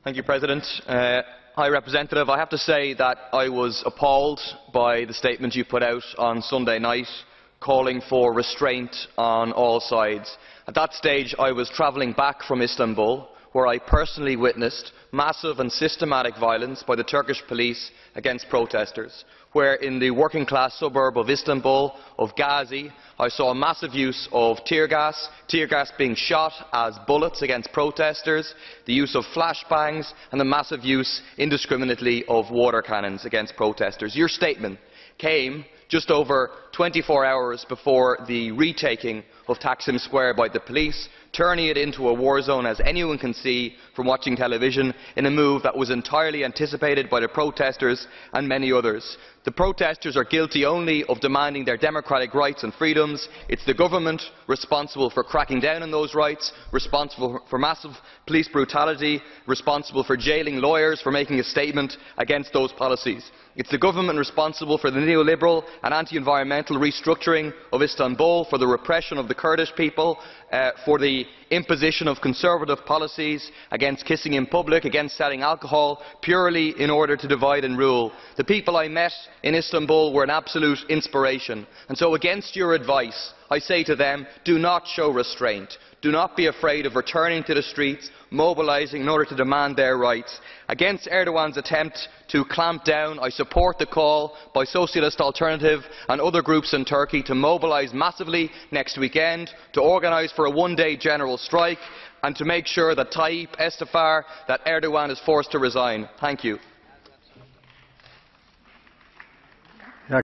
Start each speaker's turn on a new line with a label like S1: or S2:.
S1: Thank you, President. High Representative, I have to say that I was appalled by the statement you put out on Sunday night, calling for restraint on all sides. At that stage, I was travelling back from Istanbul, where I personally witnessed massive and systematic violence by the Turkish police against protesters, where in the working class suburb of Istanbul, of Gazi, I saw a massive use of tear gas being shot as bullets against protesters, the use of flashbangs and the massive use indiscriminately of water cannons against protesters. Your statement came just over 24 hours before the retaking of Taksim Square by the police, turning it into a war zone, as anyone can see from watching television, in a move that was entirely anticipated by the protesters and many others. The protesters are guilty only of demanding their democratic rights and freedoms. It's the government responsible for cracking down on those rights, responsible for massive police brutality, responsible for jailing lawyers for making a statement against those policies. It's the government responsible for the neoliberal and anti-environmental restructuring of Istanbul, for the repression of the Kurdish people, for the imposition of conservative policies against kissing in public, against selling alcohol, purely in order to divide and rule. The people I met in Istanbul were an absolute inspiration, and so against your advice I say to them, do not show restraint. Do not be afraid of returning to the streets, mobilising in order to demand their rights. Against Erdogan's attempt to clamp down, I support the call by Socialist Alternative and other groups in Turkey to mobilise massively next weekend, to organise for a one-day general strike and to make sure that Tayyip, istifa, that Erdogan is forced to resign. Thank you.